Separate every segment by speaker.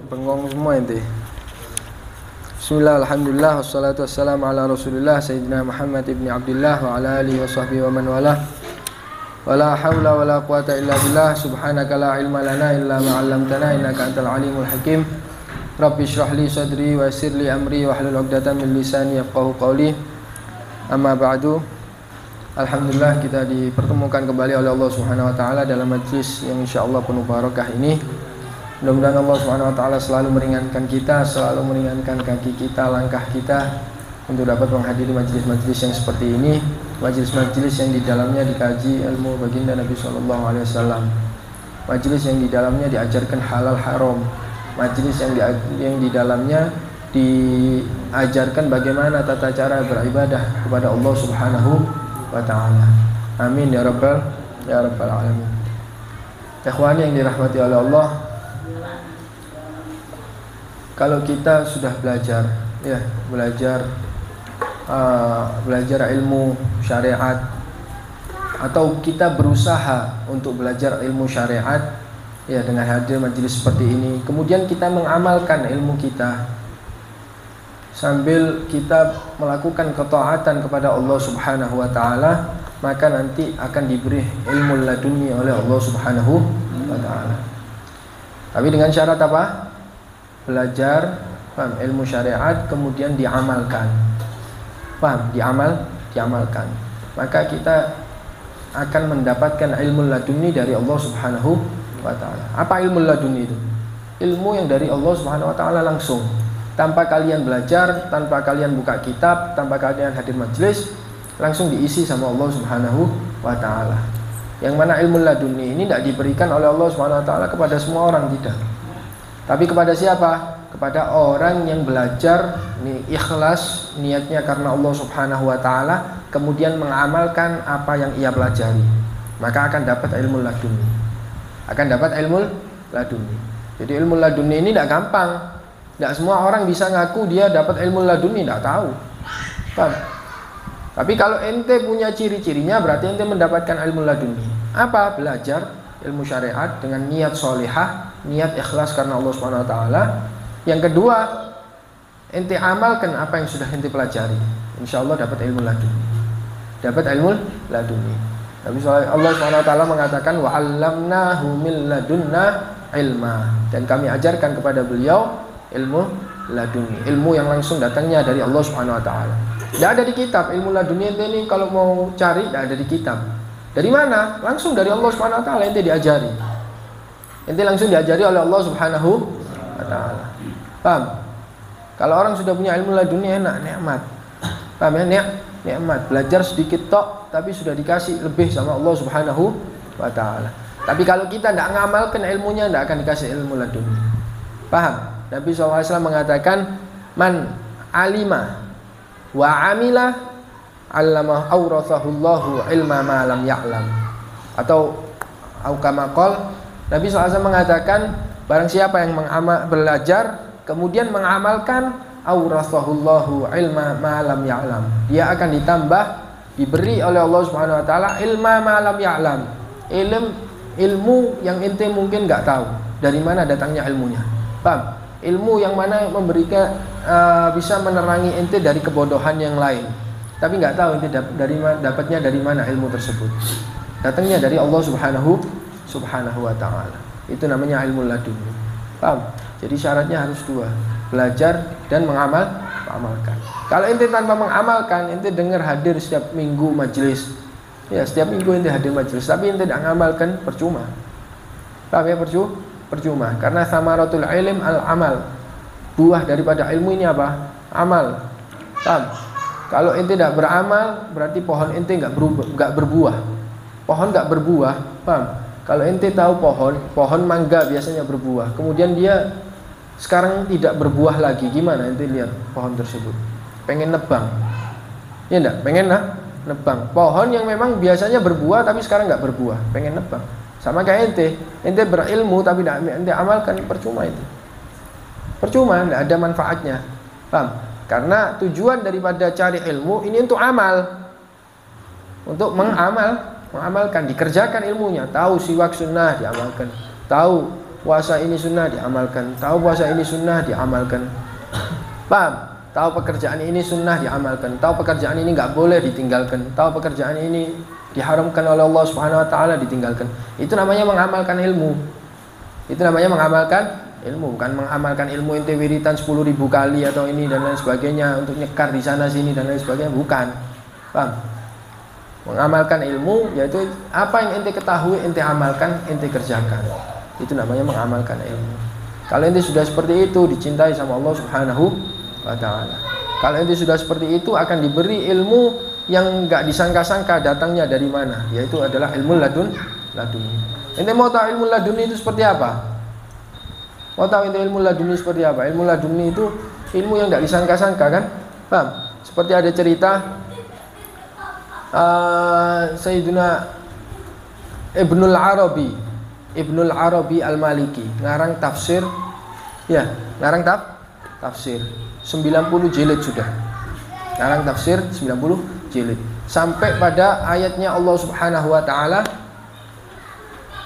Speaker 1: bengong semua ente. Bismillah, alhamdulillah, wassalatu wassalamu ala rasulillah Sayyidina Muhammad ibn Abdullah wa ala alihi wa sahbihi wa man walah. Wala hawla wala quwata illa billah, subhanaka la ilma lana illa ma 'allamtana innaka antal alimul hakim. Rabbi shrah li sadri wa yassir li amri wa hlul 'uqdatam min lisani yafqahu qawli. Amma ba'du. Alhamdulillah kita dipertemukan kembali oleh Allah Subhanahu wa taala dalam majlis yang insyaallah penuh barakah ini. Mudah-mudahan Allah Subhanahu wa taala selalu meringankan kita, selalu meringankan kaki kita, langkah kita untuk dapat menghadiri majlis-majlis yang seperti ini, majlis-majlis yang di dalamnya dikaji ilmu baginda Nabi sallallahu alaihi wasallam. Majlis yang di dalamnya diajarkan halal haram, majlis yang di dalamnya diajarkan bagaimana tata cara beribadah kepada Allah Subhanahu wa taala. Amin ya rabbal alamin. Ikhwani yang dirahmati oleh Allah, kalau kita sudah belajar ilmu syariat, atau kita berusaha untuk belajar ilmu syariat ya dengan hadir majelis seperti ini, kemudian kita mengamalkan ilmu kita sambil kita melakukan ketaatan kepada Allah Subhanahu wa taala, maka nanti akan diberi ilmu laduni oleh Allah Subhanahu wa taala. Tapi dengan syarat apa? Belajar ilmu syariat kemudian diamalkan. Paham? Diamalkan. Maka kita akan mendapatkan ilmu laduni dari Allah Subhanahu wa taala. Apa ilmu laduni itu? Ilmu yang dari Allah Subhanahu wa taala langsung. Tanpa kalian belajar, tanpa kalian buka kitab, tanpa kalian hadir majelis, langsung diisi sama Allah Subhanahu wa taala. Yang mana ilmu laduni ini tidak diberikan oleh Allah Subhanahu wa taala kepada semua orang, tidak. Tapi kepada siapa? Kepada orang yang belajar ikhlas niatnya karena Allah Subhanahu wa taala, kemudian mengamalkan apa yang ia pelajari, maka akan dapat ilmu laduni. Jadi ilmu laduni ini tidak gampang. Tidak semua orang bisa ngaku dia dapat ilmu laduni, tidak tahu. Paham? Tapi kalau ente punya ciri-cirinya, berarti ente mendapatkan ilmu laduni. Apa? Belajar ilmu syariat dengan niat solihah, niat ikhlas karena Allah Subhanahu wa taala. Yang kedua, ente amalkan apa yang sudah ente pelajari. Insyaallah dapat ilmu laduni. Nabi Allah Subhanahu wa taala mengatakan wa 'allamnahu min ladunna ilma, dan kami ajarkan kepada beliau ilmu laduni, ilmu yang langsung datangnya dari Allah Subhanahu wa taala. Tidak ada di kitab. Ilmu laduni ente ini kalau mau cari tidak ada di kitab. Dari mana? Langsung dari Allah Subhanahu wa taala ente diajari. Ente langsung diajari oleh Allah Subhanahu wa taala. Paham? Kalau orang sudah punya ilmu laduni enak, nikmat. Paham ya? Nikmat. Belajar sedikit tok tapi sudah dikasih lebih sama Allah Subhanahu wa taala. Tapi kalau kita tidak mengamalkan ilmunya, tidak akan dikasih ilmu laduni. Paham? Nabi SAW mengatakan, man alima wa amila allama awrathahullahu ilma ma lam ya'lam. Atau kama qala, Nabi SAW mengatakan, barang siapa yang belajar kemudian mengamalkan, awrathahullahu ilma ma lam ya'lam, dia akan ditambah, diberi oleh Allah Subhanahu wa taala ilma ma lam ya'lam, ilmu yang ente mungkin enggak tahu dari mana datangnya ilmunya. Paham? Ilmu yang mana memberikan bisa menerangi ente dari kebodohan yang lain, tapi nggak tahu ente dapatnya dari mana ilmu tersebut. Datangnya dari Allah Subhanahu wa taala. Itu namanya ilmu laduni. Paham? Jadi syaratnya harus dua, belajar dan mengamalkan. Kalau ente tanpa mengamalkan, ente dengar hadir setiap minggu majelis, ya setiap minggu ente hadir majelis, tapi ente tidak mengamalkan, percuma. Paham ya? Percuma, karena samaratul ilm al-amal. Buah daripada ilmu ini apa? Amal. Paham? Kalau ente tidak beramal, berarti pohon ente enggak berbuah. Pohon enggak berbuah, paham? Kalau ente tahu pohon mangga biasanya berbuah, kemudian dia sekarang tidak berbuah lagi, gimana ente lihat pohon tersebut? Pengen nebang. Ya enggak? Pengen nebang. Pohon yang memang biasanya berbuah tapi sekarang enggak berbuah, pengen nebang. Sama kayak ente berilmu tapi tidak ente amalkan, percuma itu. Percuma, tidak ada manfaatnya. Paham? Karena tujuan daripada cari ilmu ini untuk amal. Untuk mengamalkan, dikerjakan ilmunya. Tahu siwak sunnah diamalkan. Tahu puasa ini sunnah diamalkan, tahu puasa ini sunnah diamalkan. Paham? Tahu pekerjaan ini sunnah diamalkan, tahu pekerjaan ini nggak boleh ditinggalkan, tahu pekerjaan ini diharamkan oleh Allah Subhanahu wa taala ditinggalkan. Itu namanya mengamalkan ilmu. Itu namanya mengamalkan ilmu, bukan mengamalkan ilmu ente wiritan 10.000 kali atau ini dan lain sebagainya untuk nyekar di sana sini dan lain sebagainya, bukan. Paham? Mengamalkan ilmu yaitu apa yang ente ketahui ente amalkan, ente kerjakan. Itu namanya mengamalkan ilmu. Kalau ente sudah seperti itu dicintai sama Allah Subhanahu wa taala. Kalau ente sudah seperti itu akan diberi ilmu yang enggak disangka-sangka datangnya dari mana, yaitu adalah ilmu laduni. Ente mau tahu ilmu laduni itu seperti apa? Mau tahu ente ilmu laduni seperti apa? Ilmu laduni itu ilmu yang enggak disangka-sangka kan? Paham? Seperti ada cerita Sayyidina Ibnul Arabi Al-Maliki ngarang tafsir, ya, ngarang tafsir 90 jilid sudah. Ngarang tafsir 90 jilid sampai pada ayatnya Allah Subhanahu wa taala,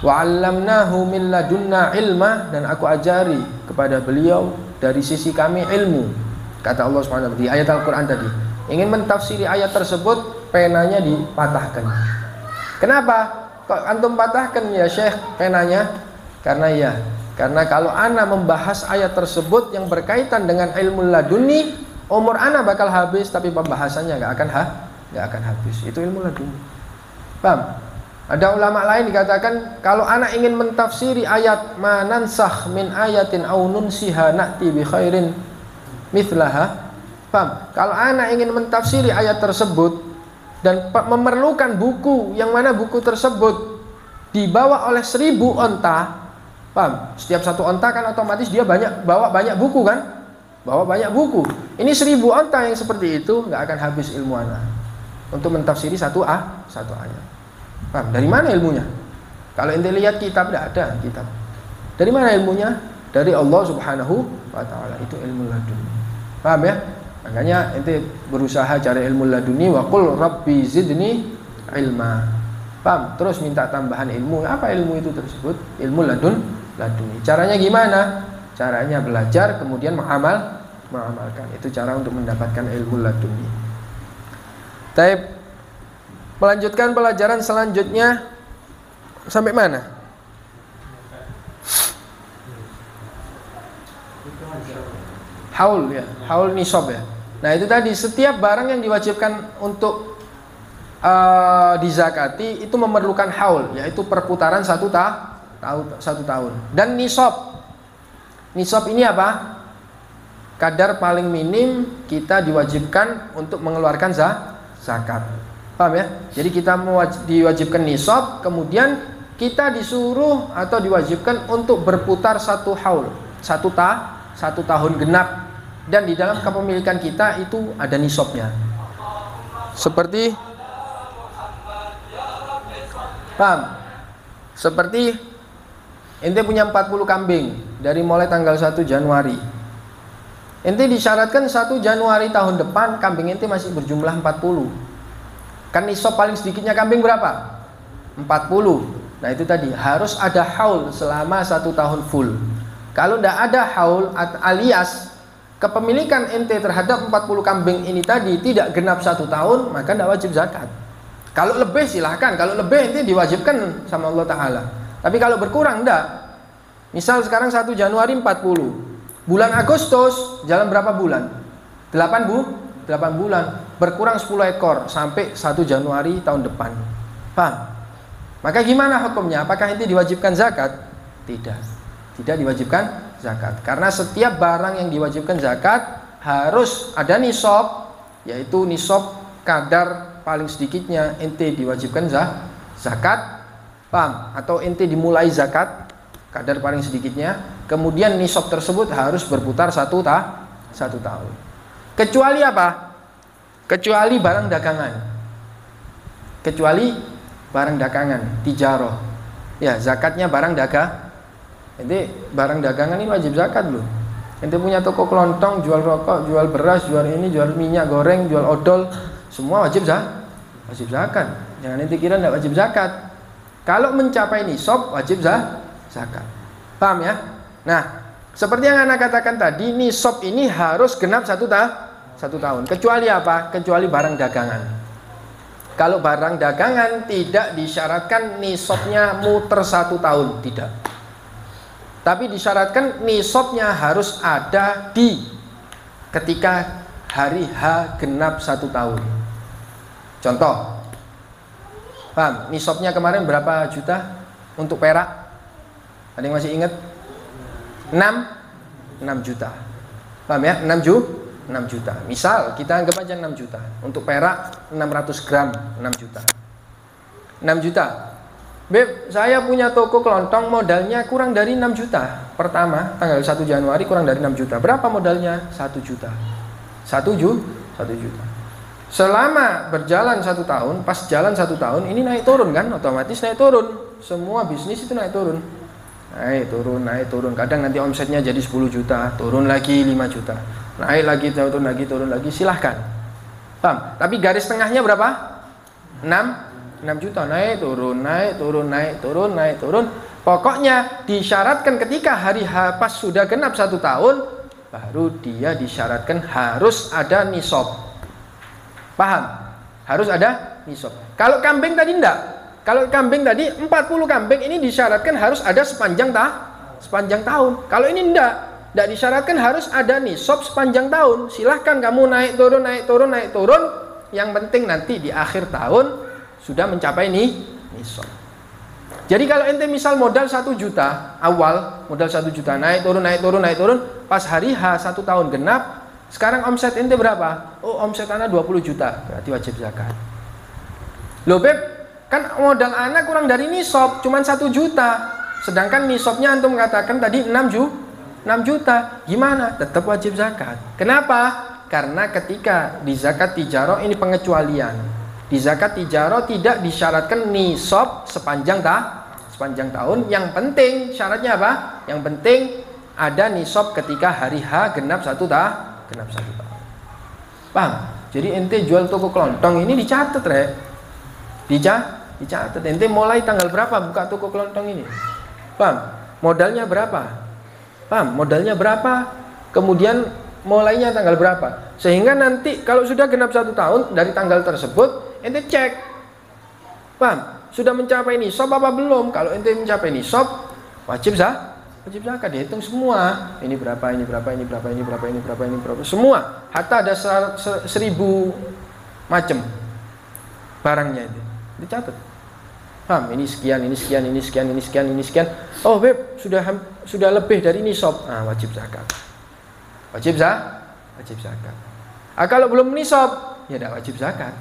Speaker 1: wa 'allamnahu min ladunna ilma, dan aku ajari kepada beliau dari sisi kami ilmu. Kata Allah Subhanahu wa taala di ayat Al-Qur'an tadi. Ingin mentafsiri ayat tersebut, penanya dipatahkan. Kenapa? Kok antum patahkan ya Syekh penanya? Karena kalau ana membahas ayat tersebut yang berkaitan dengan ilmu laduni, umur ana bakal habis tapi pembahasannya nggak akan habis. Itu ilmu laduni. Paham? Ada ulama lain dikatakan kalau ana ingin mentafsiri ayat manansakh min ayatin aw nunsiha na'ti bi khairin mithlaha. Paham? Kalau ana ingin mentafsiri ayat tersebut dan memerlukan buku yang mana buku tersebut dibawa oleh 1000 onta, paham? Setiap satu onta kan otomatis dia bawa banyak buku kan? Bawa banyak buku. Ini 1000 onta yang seperti itu nggak akan habis ilmu ana untuk mentafsiri satu ayat. Paham? Dari mana ilmunya? Kalau ente lihat kitab, tidak ada kitab. Dari mana ilmunya? Dari Allah Subhanahu wa taala. Itu ilmu laduni. Paham ya? Makanya ente berusaha cari ilmu laduni, wa qul rabbi zidni ilma. Paham? Terus minta tambahan ilmu. Apa ilmu itu tersebut? Ilmu laduni. Caranya gimana? Caranya belajar kemudian mengamalkan. Itu cara untuk mendapatkan ilmu laduni. Taib, melanjutkan pelajaran selanjutnya sampai mana? Haul ya, haul nisab ya. Nah itu tadi, setiap barang yang diwajibkan untuk dizakati itu memerlukan haul, yaitu perputaran satu tahun. Dan nisab ini apa? Kadar paling minim kita diwajibkan untuk mengeluarkan zakat. Paham ya? Jadi kita diwajibkan nisab, kemudian kita disuruh atau diwajibkan untuk berputar satu haul, satu tahun genap, dan di dalam kepemilikan kita itu ada nisabnya. Seperti, paham? Seperti ente punya 40 kambing dari mulai tanggal 1 Januari. Ente disyaratkan 1 Januari tahun depan kambing ente masih berjumlah 40. Kan nisab paling sedikitnya kambing berapa? 40. Nah itu tadi, harus ada haul selama 1 tahun full. Kalau tidak ada haul alias kepemilikan ente terhadap 40 kambing ini tadi tidak genap 1 tahun, maka tidak wajib zakat. Kalau lebih silahkan, kalau lebih ente diwajibkan sama Allah Ta'ala. Tapi kalau berkurang tidak. Misal sekarang 1 Januari 40, bulan Agustus jalan berapa bulan? 8 bulan, berkurang 10 ekor sampai 1 Januari tahun depan. Paham? Maka gimana hukumnya? Apakah ente diwajibkan zakat? Tidak diwajibkan zakat. Karena setiap barang yang diwajibkan zakat harus ada nisab, yaitu nisab kadar paling sedikitnya ente diwajibkan zakat. Paham? Atau ente dimulai zakat kadar paling sedikitnya, kemudian nisab tersebut harus berputar satu tahun. Kecuali apa? Kecuali barang dagangan. Tijarah. Ya, zakatnya barang dagang. Ente barang dagangan ini wajib zakat loh. Ente punya toko kelontong, jual rokok, jual beras, jual ini, jual minyak goreng, jual odol, semua wajib zakat. Jangan ente kira tidak wajib zakat. Kalau mencapai nisab wajib zakat. Paham ya? Nah, seperti yang Anda katakan tadi, nisab ini harus genap 1 tahun. Kecuali apa? Kecuali barang dagangan. Kalau barang dagangan tidak disyaratkan nisabnya muter 1 tahun, tidak. Tapi disyaratkan nisabnya harus ada di ketika hari H genap 1 tahun. Contoh, paham? Nisabnya kemarin berapa juta untuk perak? Ada yang masih ingat? 6 juta. Paham ya? 6 juta. Misal kita anggap aja 6 juta. Untuk perak 600 gram 6 juta. 6 juta. Beb, saya punya toko kelontong, modalnya kurang dari 6 juta. Pertama, tanggal 1 Januari kurang dari 6 juta. Berapa modalnya? 1 juta. 1 juta. Selama berjalan 1 tahun, pas jalan 1 tahun, ini naik turun kan? Otomatis naik turun. Semua bisnis itu naik turun. Naik turun. Kadang nanti omsetnya jadi 10 juta, turun lagi 5 juta. Naik lagi, turun lagi, silahkan. Paham? Tapi garis tengahnya berapa? 6 juta. Naik turun. Pokoknya disyaratkan ketika hari H pas sudah genap 1 tahun, baru dia disyaratkan harus ada nisab. Paham? Harus ada nisab. Kalau kambing tadi enggak. Kalau kambing tadi 40 kambing ini disyaratkan harus ada sepanjang tahun. Kalau ini enggak disyaratkan harus ada nisab sepanjang tahun. Silahkan kamu naik turun. Yang penting nanti di akhir tahun sudah mencapai nisab. Jadi kalau ente misal modal 1 juta awal, modal 1 juta naik turun, pas hari H 1 tahun genap, sekarang omset ente berapa? Oh, omset anak 20 juta, berarti wajib zakat. Loh Beb, kan modal anak kurang dari nisab, cuma 1 juta. Sedangkan nisabnya antum katakan tadi 6 juta. Gimana? Tetap wajib zakat. Kenapa? Karena ketika di zakat tijarah ini pengecualian. Di zakat tijarah tidak disyaratkan nisab sepanjang tahun. Yang penting syaratnya apa? Yang penting ada nisab ketika hari H genap 1 tahun. Paham? Jadi ente jual toko kelontong ini dicatat, Rek. Dicatat. Ente mulai tanggal berapa buka toko kelontong ini? Paham? Modalnya berapa? Paham? Modalnya berapa? Kemudian mulainya tanggal berapa? Sehingga nanti kalau sudah genap 1 tahun dari tanggal tersebut, ente cek. Paham? Sudah mencapai nisab apa belum? Kalau ente mencapai nisab, wajib zakat, dihitung semua. Ini berapa, semua. Hatta ada 1000 macam barangnya itu. Dicatat. Paham? Ini sekian. Oh, Beb, sudah lebih dari nisab. Wajib zakat. Wajib zakat. Kalau belum nisab, ya tidak wajib zakat.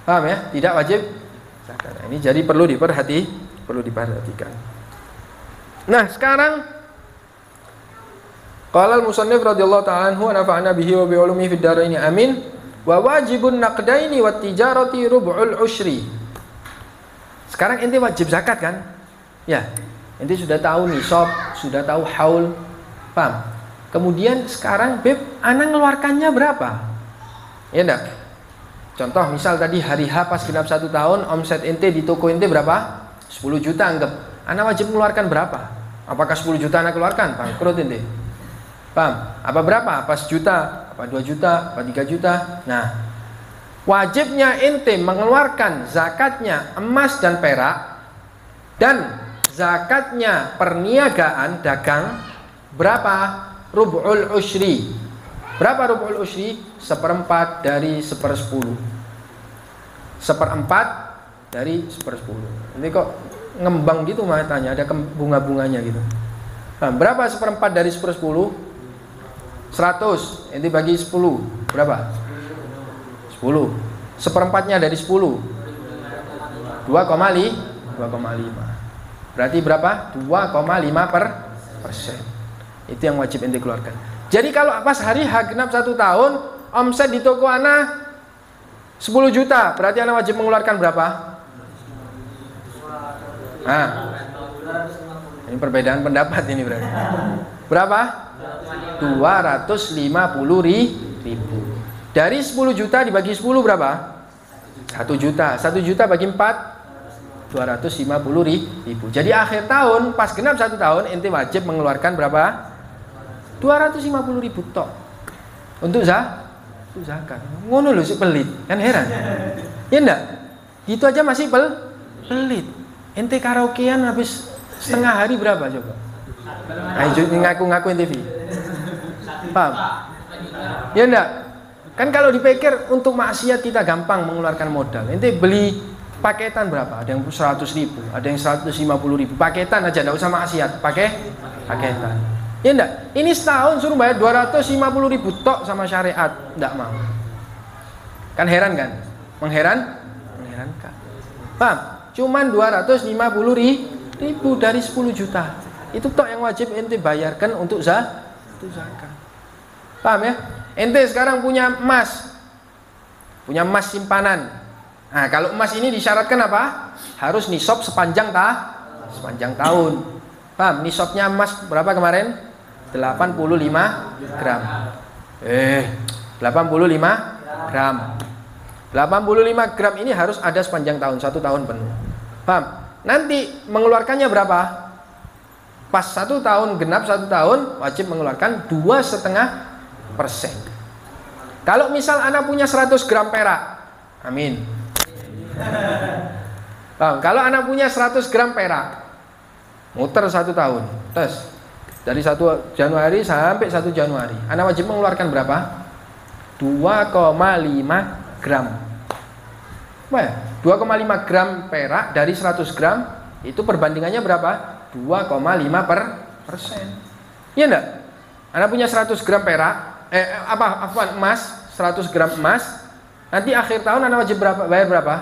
Speaker 1: Paham ya? Tidak wajib zakat. Ini jadi perlu diperhatikan. Nah, sekarang qala al-musannif radhiyallahu ta'ala anhu wa nafa'ana bihi wa bi ulumihi fid dharain amin. Wa wajibun naqdaini wat tijarati rub'ul usyri. Sekarang ente wajib zakat kan? Ya. Ente sudah tahu nisab, sudah tahu haul. Paham? Kemudian sekarang Beb, ana ngeluarkannya berapa? Ya enggak? Contoh misal tadi hari H pas genap 1 tahun, omset ente di toko ente berapa? 10 juta anggap. Ana wajib mengeluarkan berapa? Apakah 10 juta ana keluarkan? Bangkrut ente. Paham? Apa berapa? Apa sejuta? Apa 2 juta? Apa 3 juta? Nah, wajibnya ente mengeluarkan zakatnya emas dan perak dan zakatnya perniagaan dagang berapa? Rub'ul usyri. Berapa rub'ul usyri? 1/4 dari 1/10. 1/4 dari 1/10. Ini kok ngembang gitu matanya, ada bunga-bunganya gitu. Nah, berapa 1/4 dari 1/10? 100. Ini bagi 10. Berapa? 10. 1/4-nya dari 10. 2,5. Berarti berapa? 2,5%. Itu yang wajib ente keluarkan. Jadi kalau pas hari H genap 1 tahun, omset di toko ana 10 juta, berarti ana wajib mengeluarkan berapa? Ini perbedaan pendapat ini berarti. Berapa? 250.000. Dari 10 juta dibagi 10 berapa? 1 juta. 1 juta bagi 4 250.000. Jadi akhir tahun pas genap 1 tahun ente wajib mengeluarkan berapa? 250.000 tok untuk zakat. Ngono lho sik pelit, kan heran. Ya enggak? Gitu aja masih pelit. Ente karaokean habis setengah hari berapa coba? Ayo ngaku-ngaku ente Vi. Paham? Ya enggak? Kan kalau dipikir untuk maksiat kita gampang mengeluarkan modal. Ente beli paketan berapa? Ada yang 100.000, ada yang 150.000. Paketan aja, enggak usah maksiat, pakai paketan. Ya enggak? Ini setahun suruh bayar 250.000 tok sama syariat, enggak mau. Kan heran kan? Mengherankan. Paham? Cuman 250.000 dari 10 juta. Itu tok yang wajib ente bayarkan untuk zakat. Paham ya? Ente sekarang punya emas simpanan. Nah, kalau emas ini disyaratkan apa? Harus nisab sepanjang tahun. Paham? Nisabnya emas berapa kemarin? 85 gram. 85 gram. 85 gram ini harus ada sepanjang tahun, 1 tahun penuh. Paham? Nanti mengeluarkannya berapa? Pas 1 tahun, genap 1 tahun, wajib mengeluarkan 2,5%. Kalau misal anak punya 100 gram perak, amin. Paham? Kalau anak punya 100 gram perak, muter 1 tahun, tes dari 1 Januari sampai 1 Januari, anak wajib mengeluarkan berapa? 2,5 gram. Apa ya? 2,5 gram perak dari 100 gram itu perbandingannya berapa? 2,5%. Iya enggak? Anak punya 100 gram perak, emas, 100 gram emas. Nanti akhir tahun anak wajib bayar berapa?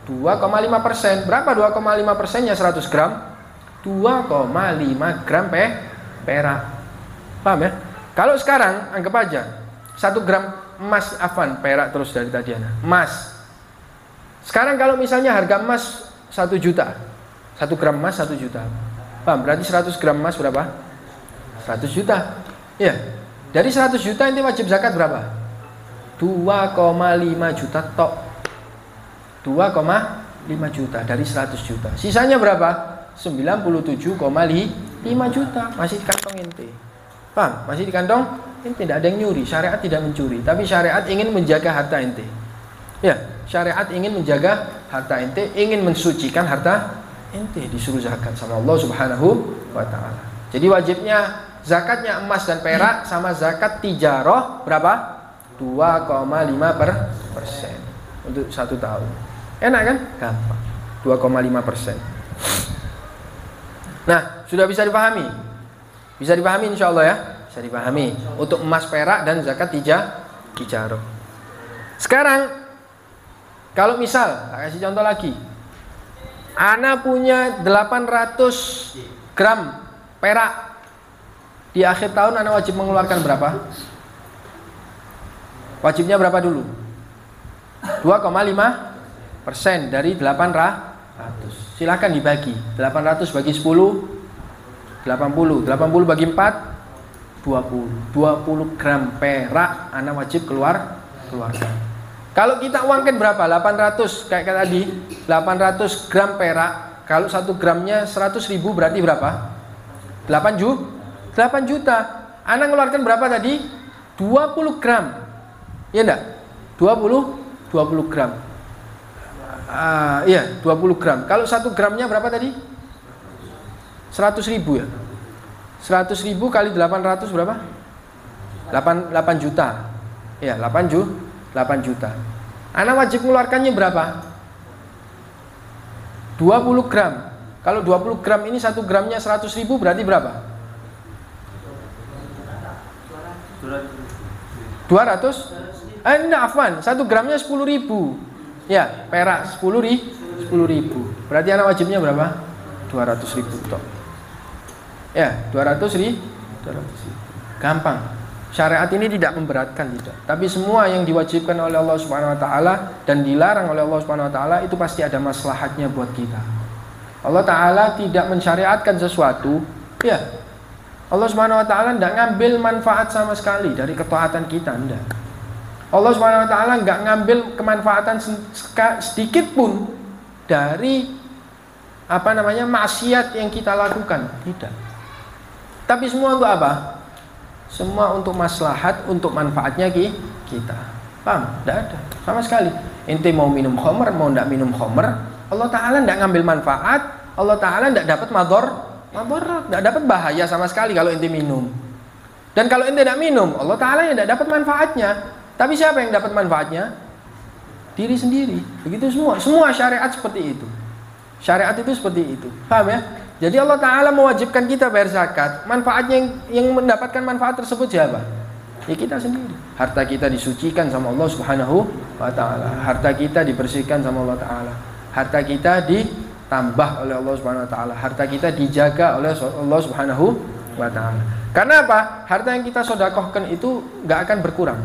Speaker 1: 2,5%. Berapa 2,5%-nya 100 gram? 2,5 gram perak. Paham ya? Kalau sekarang anggap aja 1 gram emas perak terus dari tadi anak. Emas. Sekarang kalau misalnya harga emas 1 juta. 1 gram emas 1 juta. Paham? Berarti 100 gram emas berapa? 100 juta. Ya. Dari 100 juta ini wajib zakat berapa? 2,5 juta tok. 2,5 juta dari 100 juta. Sisanya berapa? 97,5 juta. Masih di kantong ente. Paham? Masih di kantong ente, tidak ada yang nyuri. Syariat tidak mencuri, tapi syariat ingin menjaga harta ente. Ya, syariat ingin menjaga harta ente, ingin mensucikan harta ente, disuruh zakat sama Allah Subhanahu wa taala. Jadi wajibnya zakatnya emas dan perak sama zakat tijarah berapa? 2,5% untuk 1 tahun. Enak kan? Gampang. 2,5%. Nah, sudah bisa dipahami? Bisa dipahami insyaallah ya? Bisa dipahami untuk emas, perak dan zakat tijarah. Sekarang kalau misal, tak kasih contoh lagi. Ana punya 800 gram perak. Di akhir tahun Ana wajib mengeluarkan berapa? Wajibnya berapa dulu? 2,5% dari 800. Silakan dibagi. 800 bagi 10, 80. 80 bagi 4, 20. 20 gram perak Ana wajib keluarkan. Kalau kita uangkan berapa? 800 kayak tadi, 800 gram perak. Kalau 1 gramnya 100.000 berarti berapa? 8 juta. Anda ngeluarkan berapa tadi? 20 gram. Iya enggak? 20 gram. Iya, 20 gram. Kalau 1 gramnya berapa tadi? 100.000 ya. 100.000 kali 800 berapa? 8 juta. Iya, 8 juta. Anak wajib mengeluarkannya berapa? 20 gram. Kalau 20 gram ini 1 gramnya 100.000 berarti berapa? 200? Enggak, afwan. 1 gramnya 10.000. Ya, perak 10.000. Berarti anak wajibnya berapa? 200.000 tok. Ya, 200.000. Gampang. Syariat ini tidak memberatkan, tidak. Tapi semua yang diwajibkan oleh Allah Subhanahu wa taala dan dilarang oleh Allah Subhanahu wa taala itu pasti ada maslahatnya buat kita. Allah taala tidak mensyariatkan sesuatu, ya. Allah Subhanahu wa taala tidak ngambil manfaat sama sekali dari ketaatan kita, enggak. Allah Subhanahu wa taala enggak ngambil kemanfaatan sedikit pun dari maksiat yang kita lakukan, tidak. Tapi semua untuk apa? Semua untuk maslahat, untuk manfaatnya kita. Paham? Tidak ada sama sekali. Ente mau minum khamr, mau tidak minum khamr, Allah Ta'ala tidak ngambil manfaat, Allah Ta'ala tidak dapat madharat, tidak dapat bahaya sama sekali kalau ente minum. Dan kalau ente tidak minum, Allah Ta'ala yang tidak dapat manfaatnya. Tapi siapa yang dapat manfaatnya? Diri sendiri. Begitu semua syariat seperti itu. Syariat itu seperti itu. Paham ya? Jadi Allah Ta'ala mewajibkan kita bayar zakat. Manfaatnya yang mendapatkan manfaat tersebut siapa? Ya kita sendiri. Harta kita disucikan sama Allah Subhanahu wa Ta'ala. Harta kita dibersihkan sama Allah Ta'ala. Harta kita ditambah oleh Allah Subhanahu wa Ta'ala. Harta kita dijaga oleh Allah Subhanahu wa Ta'ala. Karena apa? Harta yang kita sedekahkan itu gak akan berkurang.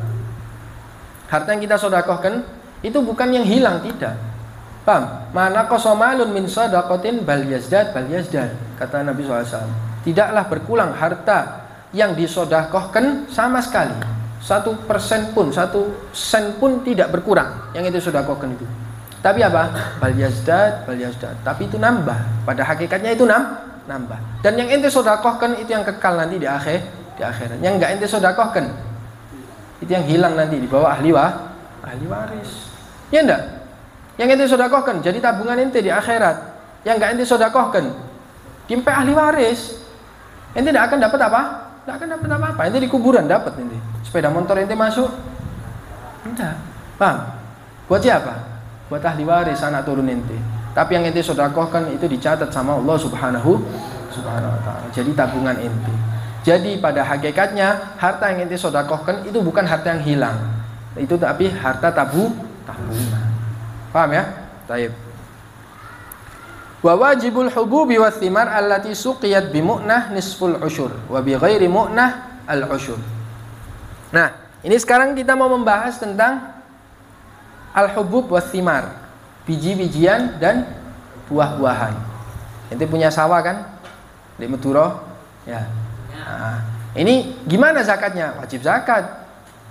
Speaker 1: Harta yang kita sedekahkan itu bukan yang hilang, tidak. Paham? Mana qasamalun min sadaqatin bal yazdad. Kata Nabi SAW, tidaklah berkurang harta yang disedekahkan sama sekali. 1% pun, 1 sen pun tidak berkurang yang itu sedekahkan itu. Tapi apa? Bal yazdad. Tapi itu nambah. Pada hakikatnya itu nambah. Dan yang ente sedekahkan itu yang kekal nanti di akhirat. Yang enggak ente sedekahkan itu yang hilang nanti di bawah ahli waris. Ya enggak? Yang ente sedekahkan jadi tabungan ente di akhirat. Yang enggak ente sedekahkan dimpe ahli waris. Ente tidak akan dapat apa? Tidak akan dapat apa-apa. Ente di kuburan dapat ente. Sepeda motor ente masuk. Enggak. Paham? Buat siapa? Buat ahli waris anak turun ente. Tapi yang ente sedekahkan itu dicatat sama Allah Subhanahu wa Ta'ala. Jadi tabungan ente. Jadi pada hakikatnya harta yang ente sedekahkan itu bukan harta yang hilang. Itu tapi harta tabungan. Paham ya? Baik. Wa wajibul hububi wath thimar allati suqiyat bi mu'nah nisful usyur wa bi ghairi mu'nah al usyur. Nah, ini sekarang kita mau membahas tentang al hubub wath thimar, biji-bijian dan buah-buahan. Ente punya sawah kan? Di Madura? Ya. Nah, ini gimana zakatnya? Wajib zakat.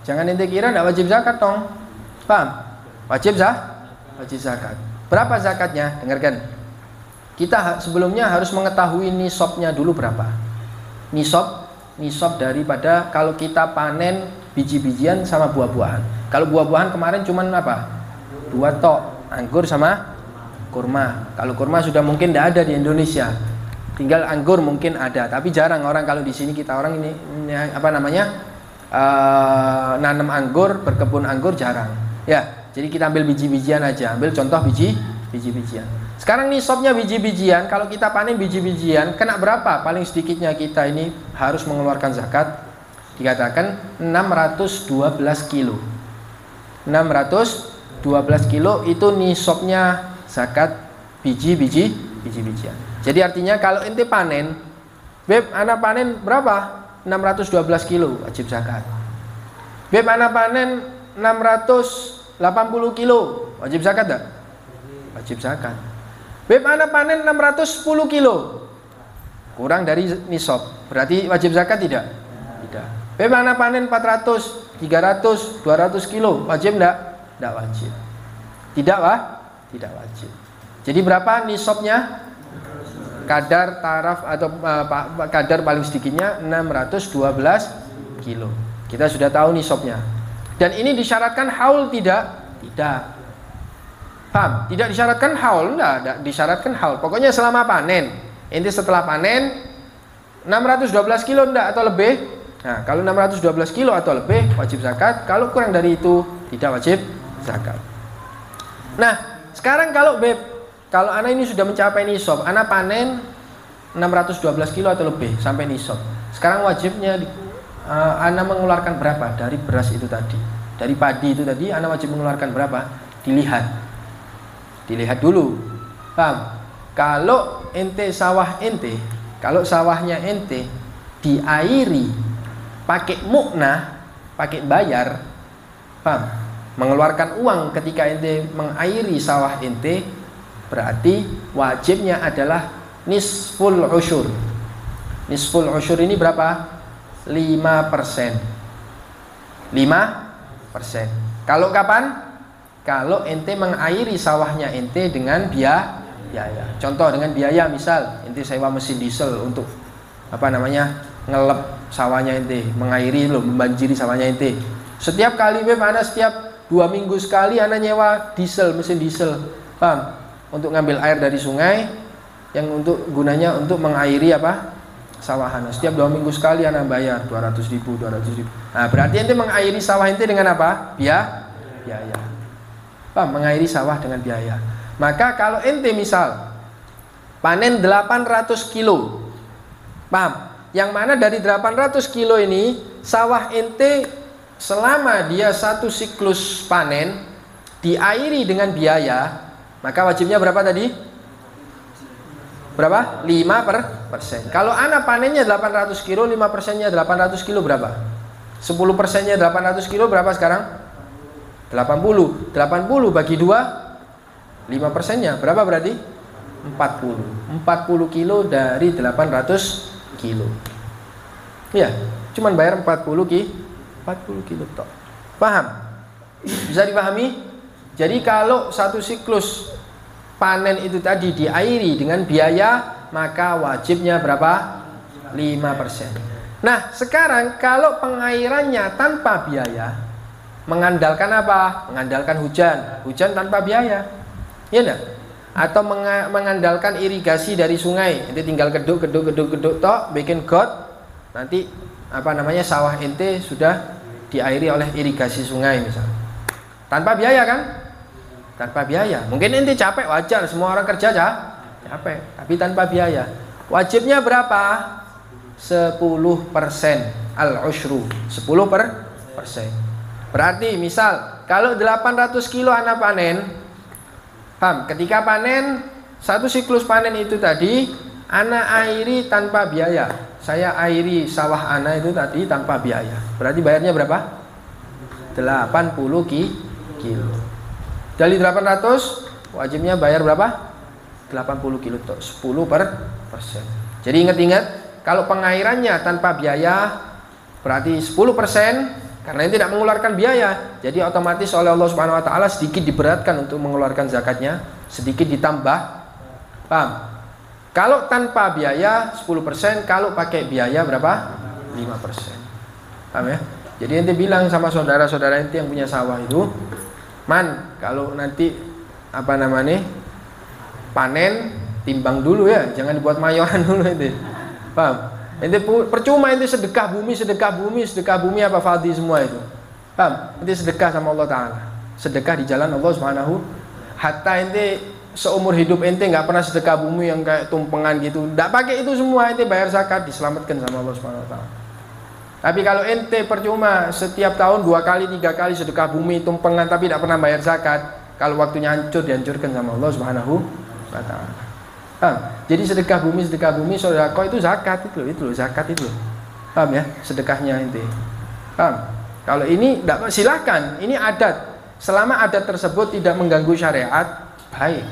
Speaker 1: Jangan ente kira enggak wajib zakat dong. Paham? Wajib zakat. Berapa zakatnya? Dengarkan. Kita sebelumnya harus mengetahui nisabnya dulu berapa. Nisab daripada kalau kita panen biji-bijian sama buah-buahan. Kalau buah-buahan kemarin cuman apa? 2 tok, anggur sama kurma. Kalau kurma sudah mungkin tidak ada di Indonesia. Tinggal anggur mungkin ada, tapi jarang orang kalau di sini kita orang ini nanam anggur, berkebun anggur jarang. Ya. Jadi kita ambil biji-bijian aja, ambil contoh biji-bijian. Sekarang nisabnya biji-bijian, kalau kita panen biji-bijian, kena berapa? Paling sedikitnya kita ini harus mengeluarkan zakat, dikatakan 612 kilo. 612 kilo itu nisabnya zakat biji-bijian. Jadi artinya kalau ente panen, Beb, anak panen berapa? 612 kilo, wajib zakat. Beb, anak panen 680 kilo, wajib zakat tak? Wajib zakat. Beb, anak panen 610 kilo, kurang dari nisab, berarti wajib zakat tidak? Tidak. Beb, anak panen 400, 300, 200 kilo, wajib enggak? Tidak wajib. Tidak wajib. Jadi berapa nisabnya? Kadar taraf atau kadar paling sedikitnya 612 kilo. Kita sudah tahu nisabnya. Dan ini disyaratkan haul tidak? Tidak. Paham? Tidak disyaratkan haul, enggak disyaratkan haul. Pokoknya selama panen. Inti setelah panen 612 kilo enggak atau lebih? Nah, kalau 612 kilo atau lebih wajib zakat. Kalau kurang dari itu tidak wajib zakat. Nah, sekarang kalau anak ini sudah mencapai nisab, anak panen 612 kilo atau lebih sampai nisab. Sekarang wajibnya anak mengeluarkan berapa dari beras itu tadi, dari padi itu tadi, anak wajib mengeluarkan berapa? Dilihat dulu. Paham? Kalau sawahnya ente diairi pakai mu'nah, pakai bayar, paham? Mengeluarkan uang ketika ente mengairi sawah ente, berarti wajibnya adalah nisful usyur. Nisful usyur ini berapa? 5%. Kalau kapan? Kalau ente mengairi sawahnya ente dengan biaya. Contoh dengan biaya, misal ente sewa mesin diesel untuk apa namanya ngelep sawahnya ente, mengairi loh, membanjiri sawahnya ente. Setiap kali mana setiap 2 minggu sekali anak nyewa diesel, mesin diesel, paham? Untuk ngambil air dari sungai yang untuk gunanya untuk mengairi apa? Sawahan. Setiap 2 minggu sekali anak bayar 200.000. Nah, berarti ente mengairi sawah ente dengan apa? Biaya. Paham? Mengairi sawah dengan biaya. Maka kalau ente misal panen 800 kilo, paham? Yang mana dari 800 kilo ini sawah ente selama dia satu siklus panen diairi dengan biaya, maka wajibnya berapa tadi? Berapa? 5%. Kalau anak panennya 800 kilo, 5%-nya 800 kilo berapa? 10%-nya 800 kilo berapa sekarang? 80. 80 bagi 2, 5%-nya berapa berarti? 40. 40 kilo dari 800 kilo. Iya, cuman bayar 40 kilo toh. Paham? Bisa dipahami? Jadi kalau satu siklus panen itu tadi diairi dengan biaya, maka wajibnya berapa? 5%. Nah, sekarang kalau pengairannya tanpa biaya, mengandalkan apa? Mengandalkan hujan tanpa biaya. Iya enggak? Atau mengandalkan irigasi dari sungai. Ente tinggal geduk tok, bikin got. Nanti apa namanya sawah ente sudah diairi oleh irigasi sungai misalnya. Tanpa biaya kan? Tanpa biaya. Mungkin ente capek, wajar, semua orang kerja capek, tapi tanpa biaya. Wajibnya berapa? 10% al-ushru. 10%. Berarti misal kalau 800 kilo anak panen, paham? Ketika panen, satu siklus panen itu tadi anak airi tanpa biaya. Saya airi sawah anak itu tadi tanpa biaya. Berarti bayarnya berapa? 80 kilo. Dari 800 wajibnya bayar berapa? 80 kilo toh, 10%. Jadi ingat-ingat, kalau pengairannya tanpa biaya berarti 10%, karena ini tidak mengeluarkan biaya. Jadi otomatis oleh Allah Subhanahu wa taala sedikit diberatkan untuk mengeluarkan zakatnya, sedikit ditambah. Paham? Kalau tanpa biaya 10%, kalau pakai biaya berapa? 5%. Paham ya? Jadi ente bilang sama saudara-saudara ente yang punya sawah itu, "Man, kalau nanti apa namanya? Panen, timbang dulu ya, jangan dibuat mayoran dulu ente." Paham? Ente percuma ente sedekah bumi apa fadhi semua itu. Paham? Ente sedekah sama Allah taala. Sedekah di jalan Allah Subhanahu. Hatta ente seumur hidup ente nggak pernah sedekah bumi yang kayak tumpengan gitu. Nggak pakai itu semua, ente bayar zakat, diselamatkan sama Allah Subhanahu wa taala. Tapi kalau ente percuma setiap tahun 2 kali 3 kali sedekah bumi tumpengan tapi tidak pernah bayar zakat, kalau waktunya hancur dihancurkan sama Allah Subhanahu wa taala. Jadi sedekah bumi sedekah itu zakat itu loh, zakat itu. Paham ya? Sedekahnya ente. Paham? Kalau ini tidak, silahkan, ini adat. Selama adat tersebut tidak mengganggu syariat, baik.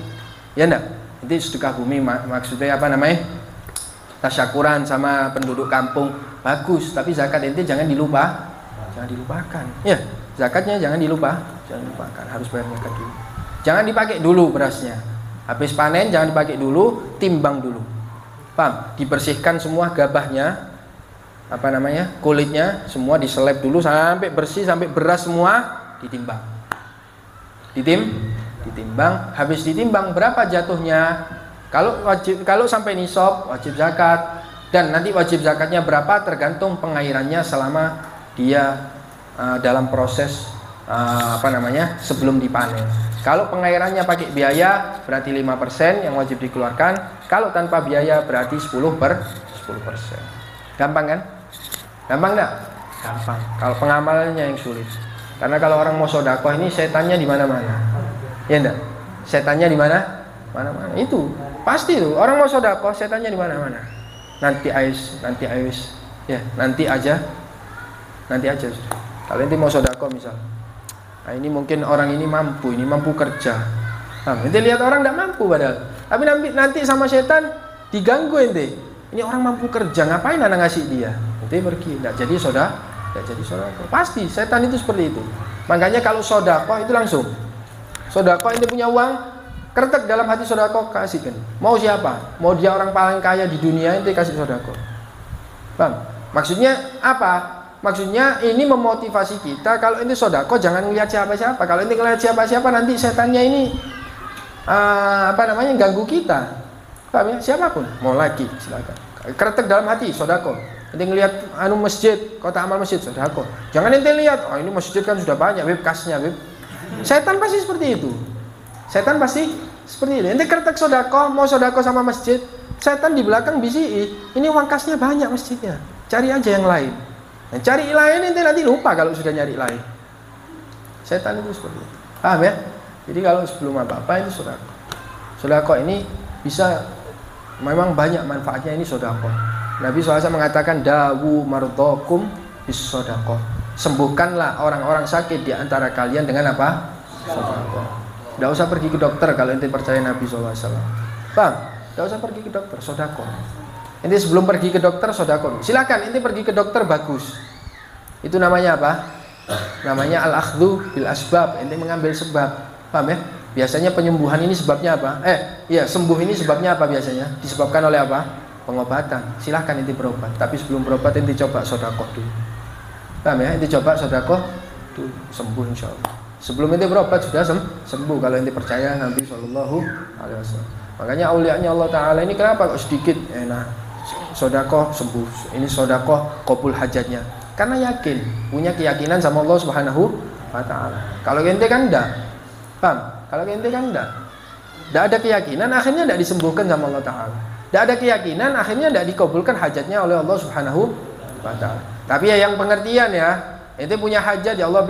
Speaker 1: Ya enggak? Nanti sedekah bumi maksudnya apa namanya? Tasyakuran sama penduduk kampung, bagus, tapi zakat ente jangan dilupakan. Ya, zakatnya jangan dilupakan, harus bayar zakat dulu. Jangan dipakai dulu berasnya. Habis panen jangan dipakai dulu, timbang dulu. Paham? Dibersihkan semua gabahnya, apa namanya? Kulitnya semua diseleb dulu sampai bersih, sampai beras semua ditimbang. Ditimbang, habis ditimbang berapa jatuhnya? Kalau sampai nisab wajib zakat, dan nanti wajib zakatnya berapa tergantung pengairannya selama dia dalam proses sebelum dipanen. Kalau pengairannya pakai biaya berarti 5% yang wajib dikeluarkan. Kalau tanpa biaya berarti 10%. Gampang kan? Gampang enggak? Gampang. Kalau pengamalannya yang sulit. Karena kalau orang mau sedekah ini setannya di mana-mana. Ya enggak? Setannya di mana? Mana-mana. Itu pasti itu. Orang mau sedekah setannya di mana-mana. Nanti aja. Kalau nanti mau sedekah misal. Nah, ini mungkin orang ini mampu kerja. Nah, nanti lihat orang tidak mampu padahal. Tapi nanti sama setan diganggu ente. Ini orang mampu kerja, ngapain anak ngasih dia? Nanti pergi, tidak jadi sedekah. Pasti setan itu seperti itu. Makanya kalau sedekah itu langsung. Sedekah ente punya uang Kretek dalam hati sodako kasihkan. Mau siapa? Mau dia orang paling kaya di dunia ente kasih sodako. Paham? Maksudnya apa? Maksudnya ini memotivasi kita kalau ente sodako jangan lihat siapa-siapa. Kalau ente lihat siapa-siapa nanti setannya ini ganggu kita. Paham ya? Siapapun mau lagi silakan. Kretek dalam hati sodako. Ente ngelihat masjid, kota amal masjid sodako. Jangan ente lihat, oh ini masjid kan sudah banyak webkasnya web. Setan pasti seperti itu. Setan pasti seperti itu. Ente kretek sodako, mau sodako sama masjid, setan di belakang bisi, ini uang kasnya banyak masjidnya. Cari aja yang lain. Nah, cari lain ente nanti lupa kalau sudah nyari lain. Setan itu seperti itu. Paham ya? Jadi kalau sebelum apa-apa itu sodako. Sodako ini bisa memang banyak manfaatnya ini sodako. Nabi SAW mengatakan dawu mardokum bis sodako. Sembuhkanlah orang-orang sakit di antara kalian dengan apa? Sodako. Tidak usah pergi ke dokter kalau ente percaya Nabi SAW. Bang, tidak usah pergi ke dokter, sodako. Ente sebelum pergi ke dokter, sodako. Silakan ente pergi ke dokter bagus. Itu namanya apa? Namanya al-akhdhu bil asbab. Ente mengambil sebab. Paham ya? Biasanya penyembuhan ini sebabnya apa? Sembuh ini sebabnya apa biasanya? Disebabkan oleh apa? Pengobatan. Silakan ente berobat. Tapi sebelum berobat ente coba sodako dulu. Paham ya? Ente coba sodako dulu, sembuh insya Allah. Sebelum ente berobat sudah sembuh kalau ente percaya Nabi Shallallahu Alaihi Wasallam. Makanya aulianya Allah Taala ini kenapa kok sedikit sodako sembuh, ini sodako kabul hajatnya, karena yakin, punya keyakinan sama Allah Subhanahu Wa Taala. Kalau ente kan enggak, paham? Kalau ente kan enggak ada keyakinan, akhirnya enggak disembuhkan sama Allah Taala. Enggak ada keyakinan, akhirnya enggak dikabulkan hajatnya oleh Allah Subhanahu Wa Taala. Tapi ya yang pengertian ya. Ente punya hajat ya Allah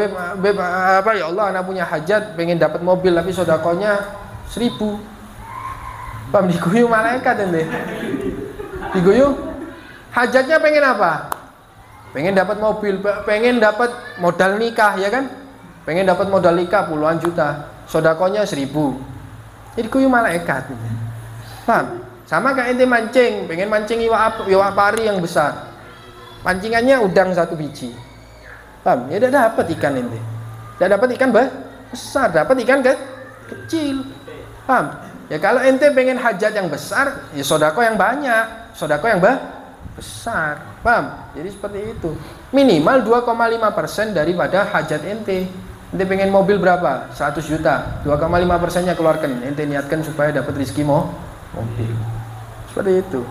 Speaker 1: ya Allah anak punya hajat pengen dapat mobil tapi sodakonya 1000. Paham diguyu malaikat ente. Diguyu hajatnya pengen apa? Pengen dapat mobil, pengen dapat modal nikah ya kan? Pengen dapat modal nikah puluhan juta, sodakonya 1000. Jadi diguyu malaikat. Paham? Sama kayak ente mancing, pengen mancing iwak pari yang besar. Pancingannya udang 1 biji. Paham? Ya tidak dapat ikan ente. Tidak dapat ikan besar, dapat ikan kecil. Paham? Ya kalau ente pengen hajat yang besar, ya sodako yang banyak, sodako yang besar. Paham? Jadi seperti itu. Minimal 2,5% daripada hajat ente. Ente pengen mobil berapa? 100 juta. 2,5%-nya keluarkan. Ente niatkan supaya dapat rezeki mobil. Seperti itu.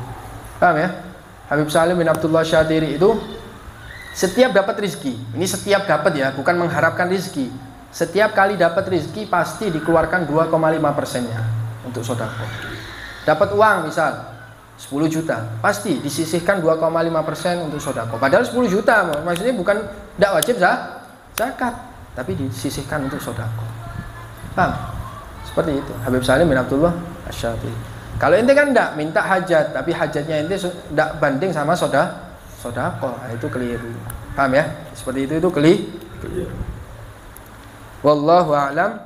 Speaker 1: Paham ya? Habib Salim bin Abdullah Syatiri itu setiap dapat rizki, ini setiap dapat ya, bukan mengharapkan rizki. Setiap kali dapat rizki pasti dikeluarkan 2,5%-nya untuk sodako. Dapat uang misal 10 juta, pasti disisihkan 2,5% untuk sodako. Padahal 10 juta, maksudnya bukan tidak wajib zakat, tapi disisihkan untuk sodako. Paham? Seperti itu. Habib Salim bin Abdullah Asy-Syatiri. Kalau ente kan tidak minta hajat, tapi hajatnya ente tidak banding sama sodako, itu keliru. Paham ya? Seperti itu keliru. Wallahu a'lam.